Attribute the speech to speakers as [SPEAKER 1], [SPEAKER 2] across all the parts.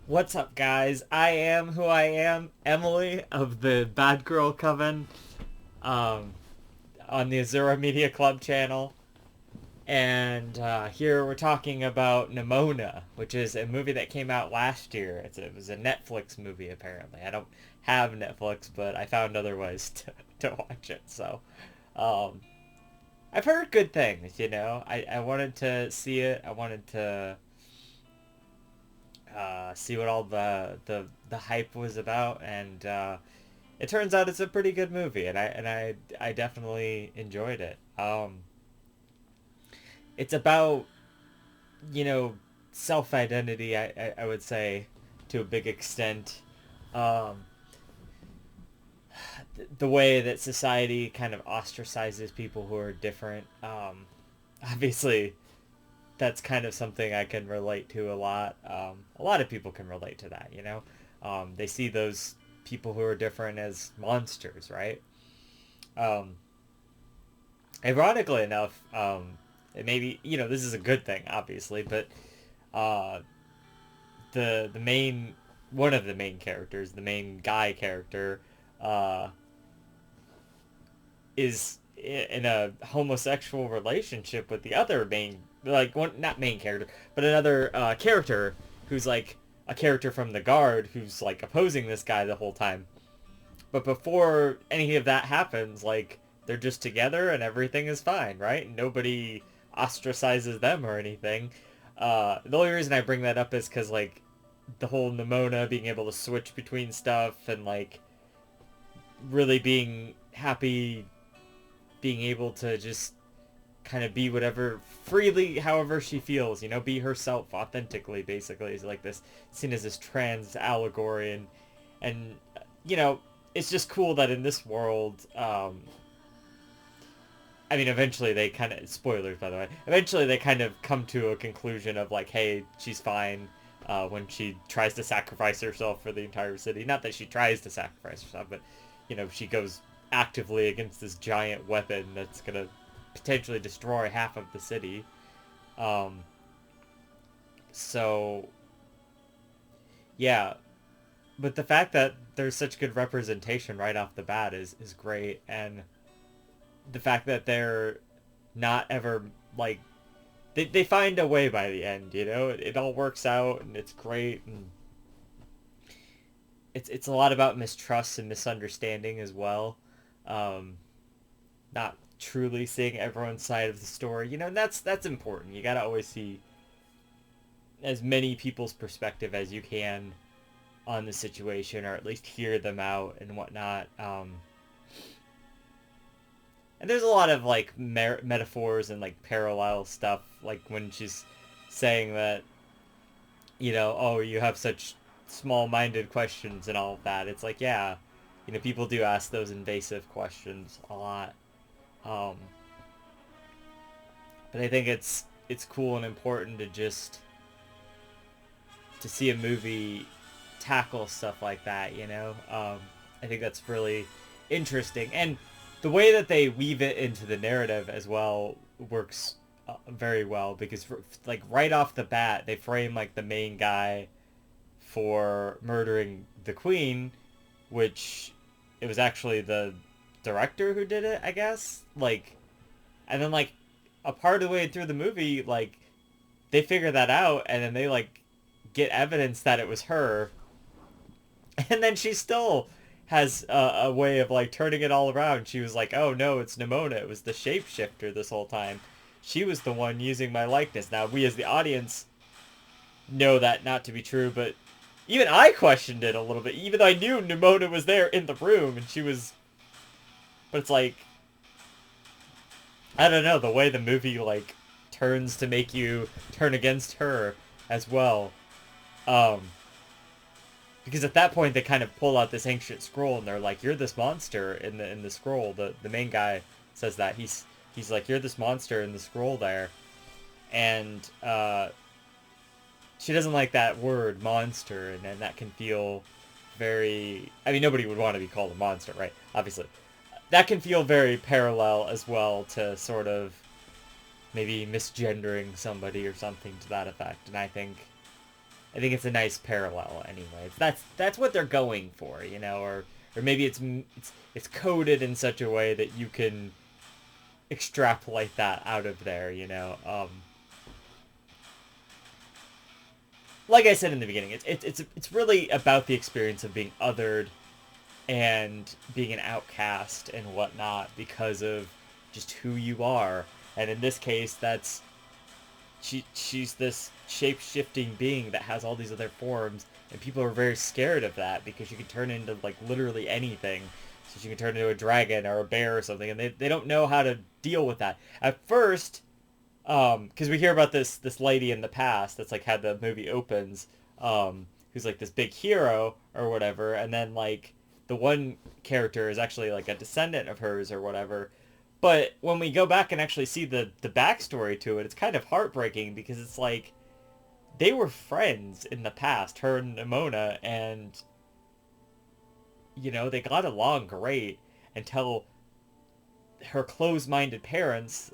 [SPEAKER 1] What's up, guys? I am who I am, Emily of the Bad Girl Coven, um, on the Azura Media Club channel. And here we're talking about Nimona, which is a movie that came out last year. It was a Netflix movie, apparently. I don't have Netflix, but I found other ways to watch it. So um, I've heard good things, you know. I wanted to see it. I wanted to see what all the hype was about, and it turns out it's a pretty good movie, and I definitely enjoyed it. It's about you know self identity. I would say to a big extent. Um, the way that society kind of ostracizes people who are different. Obviously, that's kind of something I can relate to a lot. A lot of people can relate to that, you know? They see those people who are different as monsters, right? Um, Ironically enough, it maybe, this is a good thing, obviously, but uh, the main, one of the main characters, the main guy character, uh, is in a homosexual relationship with the other main, like one, not main character, but another character who's like a character from the guard who's like opposing this guy the whole time. But before any of that happens, like they're just together and everything is fine, right? Nobody ostracizes them or anything. The only reason I bring that up is because like the whole Nimona being able to switch between stuff and like really being happy, being able to just kind of be whatever freely however she feels, be herself authentically, basically, is like this seen as this trans allegory. And you know it's just cool that in this world, I mean, eventually they kind of, spoilers by the way, eventually they kind of come to a conclusion of like, hey, she's fine, when she tries to sacrifice herself for the entire city. Not that she tries to sacrifice herself, but she goes actively against this giant weapon that's gonna potentially destroy half of the city. Um, so yeah, but the fact that there's such good representation right off the bat is great, and the fact that they're not ever like they find a way by the end. It all works out and it's great, and it's a lot about mistrust and misunderstanding as well. Um, Not truly seeing everyone's side of the story, and that's important. You gotta always see as many people's perspective as you can on the situation, or at least hear them out and whatnot. And there's a lot of like metaphors and like parallel stuff, like when she's saying that, oh, you have such small-minded questions and all of that. It's like, yeah, people do ask those invasive questions a lot. Um, but I think it's cool and important to just to see a movie tackle stuff like that. I think that's really interesting, and the way that they weave it into the narrative as well works very well, because like right off the bat they frame like the main guy for murdering the queen, which it was actually the director who did it, I guess. Like, and then like a part of the way through the movie, like they figure that out, and then they like get evidence that it was her, and then she still has a way of like turning it all around. She was like, "Oh no, it's Nimona. It was the shapeshifter this whole time. She was the one using my likeness." Now we as the audience know that not to be true, but even I questioned it a little bit, even though I knew Nimona was there in the room and she was. But it's like, I don't know, the way the movie like turns to make you turn against her as well. Um, because at that point they kind of pull out this ancient scroll and they're like, "You're this monster in the scroll." The main guy says that he's like, "You're this monster in the scroll there," and she doesn't like that word monster, and that can feel very. I mean, nobody would want to be called a monster, right? Obviously, that can feel very parallel as well to sort of maybe misgendering somebody or something to that effect. And I think I think it's a nice parallel anyway. That's what they're going for, or maybe it's coded in such a way that you can extrapolate that out of there. Like I said in the beginning, it's really about the experience of being othered and being an outcast and whatnot because of just who you are. And in this case, she's this shape-shifting being that has all these other forms, and people are very scared of that because she can turn into like literally anything. So she can turn into a dragon or a bear or something, and they don't know how to deal with that at first. Because we hear about this lady in the past that's like how the movie opens, who's like this big hero or whatever, and then like the one character is actually like a descendant of hers or whatever. But when we go back and actually see the backstory to it, it's kind of heartbreaking because it's like they were friends in the past, her and Nimona, and they got along great until her closed-minded parents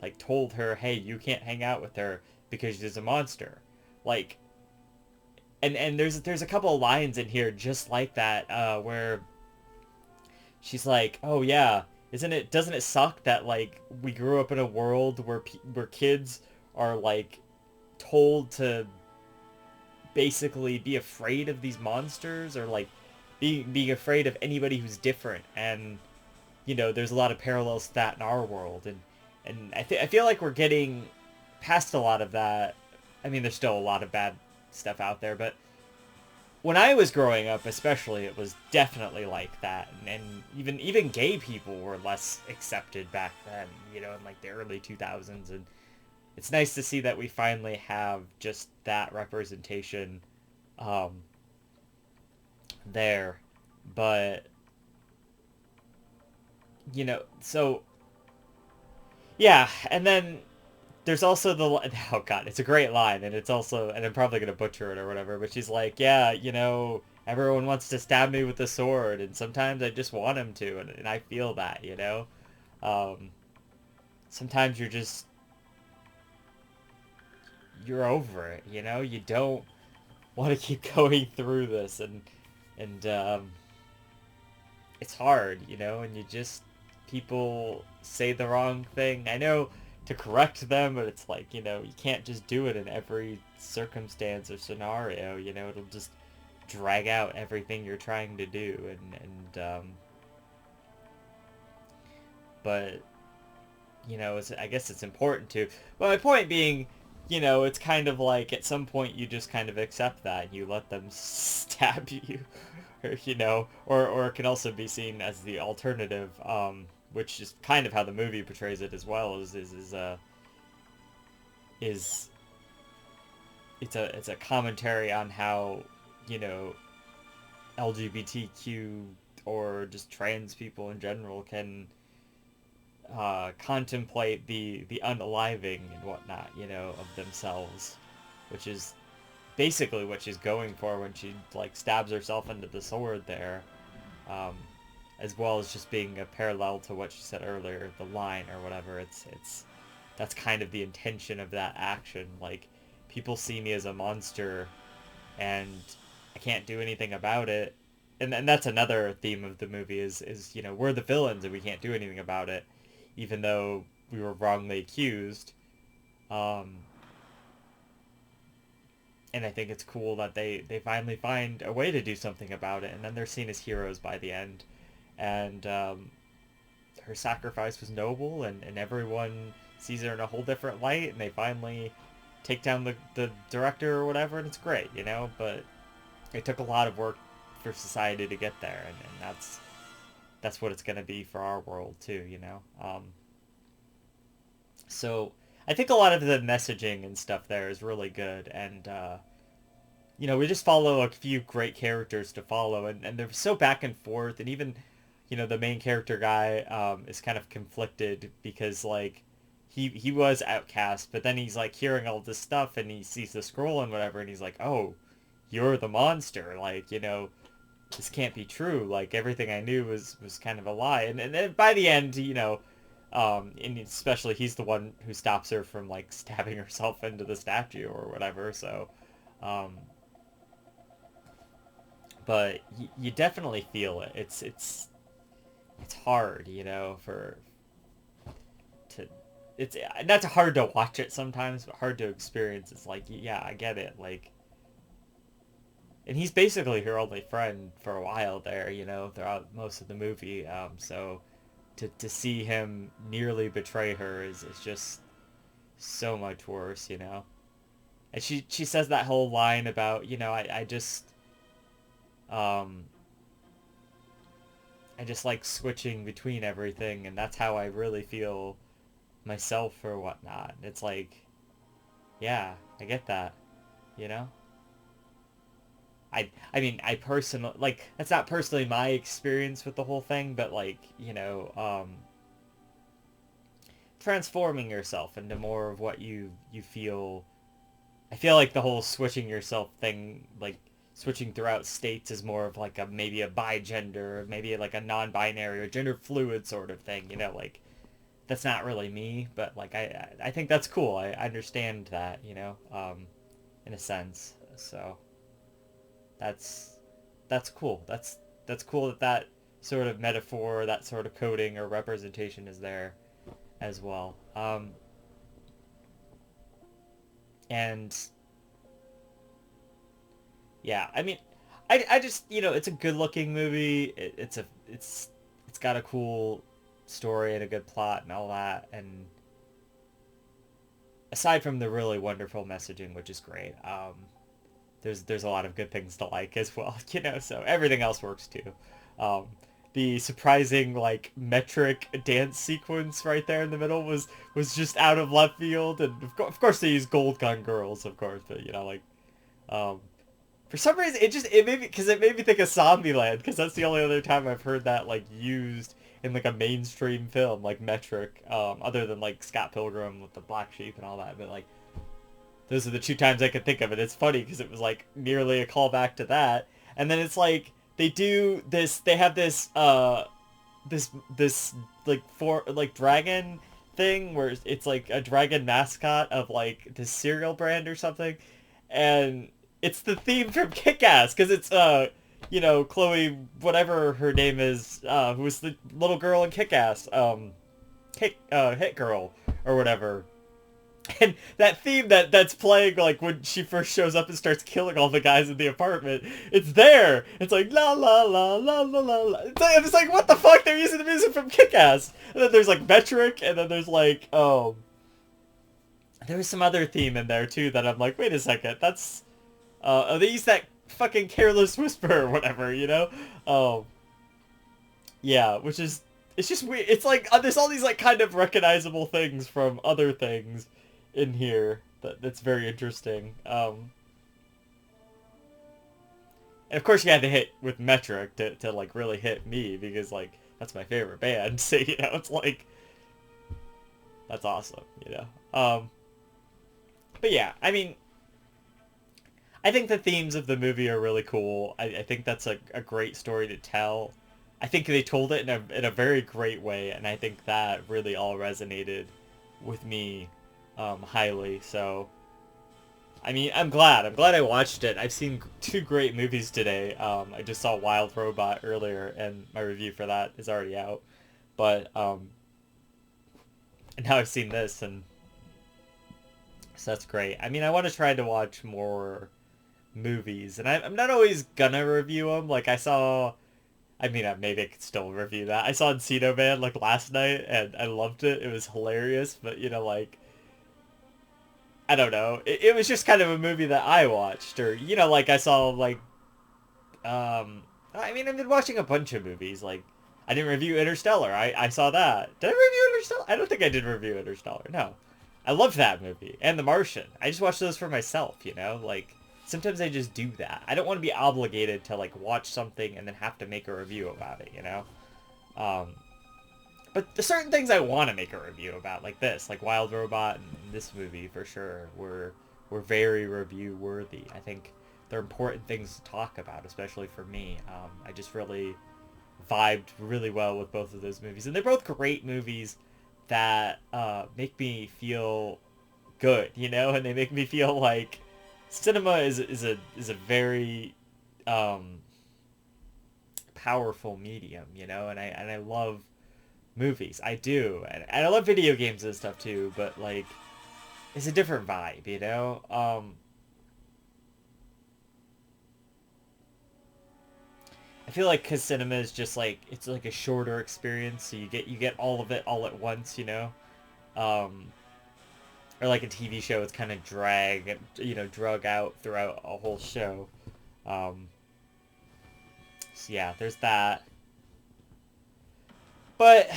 [SPEAKER 1] like told her, hey, you can't hang out with her because she's a monster. Like, and there's a couple of lines in here just like that, where she's like, oh yeah, doesn't it suck that like we grew up in a world where kids are like told to basically be afraid of these monsters, or like being afraid of anybody who's different. And there's a lot of parallels to that in our world, and I feel like we're getting past a lot of that. I mean, there's still a lot of bad stuff out there, but when I was growing up, especially, it was definitely like that. And even gay people were less accepted back then, in like the early 2000s. And it's nice to see that we finally have just that representation there. But, so yeah, and then there's also oh god, it's a great line, and it's also, and I'm probably gonna butcher it or whatever, but she's like, yeah, everyone wants to stab me with a sword, and sometimes I just want him to, and I feel that. Sometimes you're over it, you don't want to keep going through this, and it's hard, and people say the wrong thing. I know, to correct them, but it's like, you can't just do it in every circumstance or scenario. It'll just drag out everything you're trying to do, and but I guess it's important to. Well, my point being, it's kind of like at some point you just kind of accept that and you let them stab you, or it can also be seen as the alternative, which is kind of how the movie portrays it as well. Is it's a commentary on how LGBTQ or just trans people in general can contemplate the unaliving and whatnot, of themselves, which is basically what she's going for when she like stabs herself into the sword there, as well as just being a parallel to what she said earlier, the line or whatever. It's that's kind of the intention of that action. Like, people see me as a monster, and I can't do anything about it. And that's another theme of the movie is we're the villains and we can't do anything about it, even though we were wrongly accused. And I think it's cool that they finally find a way to do something about it, and then they're seen as heroes by the end. And her sacrifice was noble, and everyone sees her in a whole different light, and they finally take down the director or whatever, and it's great, but it took a lot of work for society to get there, and that's what it's going to be for our world too, so I think a lot of the messaging and stuff there is really good, and we just follow a few great characters to follow, and they're so back and forth, and even the main character guy is kind of conflicted because like he was outcast, but then he's like hearing all this stuff and he sees the scroll and whatever, and he's like, oh, you're the monster, like, this can't be true, like everything I knew was kind of a lie. And then by the end, and especially he's the one who stops her from like stabbing herself into the statue or whatever, so Um, but you definitely feel it. It's hard, you know, for to it's not hard to watch it sometimes, but hard to experience. It's like, yeah, I get it. Like, and he's basically her only friend for a while there, you know, throughout most of the movie. So to see him nearly betray her is just so much worse, you know. And she says that whole line about, you know, um I just like switching between everything, and that's how I really feel myself or whatnot. It's like, yeah, I get that, you know. I mean, I personally, like, that's not personally my experience with the whole thing, but like, you know, transforming yourself into more of what you feel. I feel like the whole switching yourself thing, like switching throughout states, is more of like a maybe a bigender, maybe like a non-binary or gender fluid sort of thing. You know, like that's not really me, but like I think that's cool. I understand that, you know, in a sense. So that's that's cool. That's cool that that sort of metaphor, that sort of coding or representation is there as well. And yeah, I mean, I just, you know, it's a good looking movie. It's got a cool story and a good plot and all that. And aside from the really wonderful messaging, which is great, there's a lot of good things to like as well, you know. So everything else works too. Um, the surprising like metric dance sequence right there in the middle was just out of left field, and of course they use Gold Gun Girls, of course, but you know, like, um, for some reason, it made me, because it made me think of Zombieland, because that's the only other time I've heard that like used in like a mainstream film, like metric, other than like Scott Pilgrim with the black sheep and all that. But like those are the two times I could think of it. It's funny because it was like nearly a callback to that, and then it's like they have this like for like dragon thing where it's like a dragon mascot of like this cereal brand or something, and it's the theme from Kick-Ass, because it's you know, Chloe, whatever her name is, who was the little girl in Kick-Ass, Hit Girl or whatever. And that theme that's playing like when she first shows up and starts killing all the guys in the apartment, it's there. It's like la la la la la la la. It's like, what the fuck? They're using the music from Kick-Ass. And then there's like metric, and then there's like there was some other theme in there too that I'm like, wait a second, that's they use that fucking Careless Whisper or whatever, you know? Yeah, which is, it's just weird. It's like, there's all these like kind of recognizable things from other things in here that's very interesting. And of course you had to hit with metric to like really hit me, because like that's my favorite band. So, you know, it's like, that's awesome, you know? But yeah, I mean, I think the themes of the movie are really cool. I think that's a great story to tell. I think they told it in a very great way, and I think that really all resonated with me highly. So, I mean, I'm glad. I'm glad I watched it. I've seen two great movies today. I just saw Wild Robot earlier, and my review for that is already out. But and now I've seen this, and so that's great. I mean, I want to try to watch more movies, and I'm not always gonna review them. Like I saw, I mean, maybe I could still review that. I saw Encino Man like last night, and I loved it. It was hilarious, but you know, like, I don't know. It was just kind of a movie that I watched, or you know, like I saw like, I mean, I've been watching a bunch of movies. Like, I didn't review Interstellar. I saw that. Did I review Interstellar? I don't think I did review Interstellar. No, I loved that movie and The Martian. I just watched those for myself. You know, like. Sometimes I just do that. I don't want to be obligated to like watch something and then have to make a review about it, you know? But the certain things I want to make a review about, like this, like Wild Robot and this movie for sure, were very review worthy. I think they're important things to talk about, especially for me. I just really vibed really well with both of those movies. And they're both great movies that make me feel good, you know? And they make me feel like cinema is a very powerful medium, you know, and I love movies. I do, and I love video games and stuff too. But like, it's a different vibe, you know. I feel like because cinema is just like it's like a shorter experience, so you get all of it all at once, you know. Um, or like a TV show, it's kind of drug out throughout a whole show. Um, so yeah, there's that. But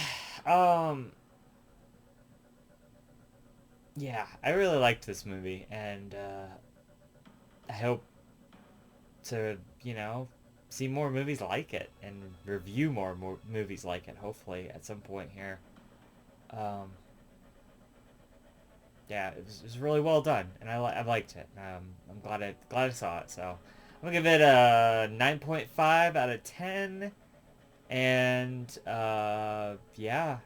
[SPEAKER 1] um, yeah, I really liked this movie, and I hope to see more movies like it and review more movies like it. Hopefully, at some point here. Um, yeah, it was really well done, and I liked it. I'm glad I saw it. So I'm gonna give it a 9.5 out of 10, and yeah,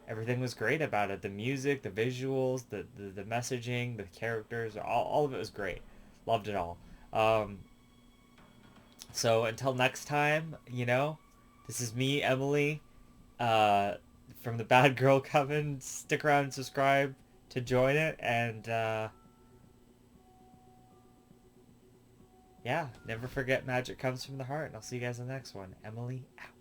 [SPEAKER 1] everything was great about it. The music, the visuals, the messaging, the characters, all of it was great. Loved it all. Um, so until next time, this is me, Emily, uh, from the Bad Girl Coven. Stick around and subscribe to join it, and yeah, never forget magic comes from the heart. And I'll see you guys in the next one. Emily out.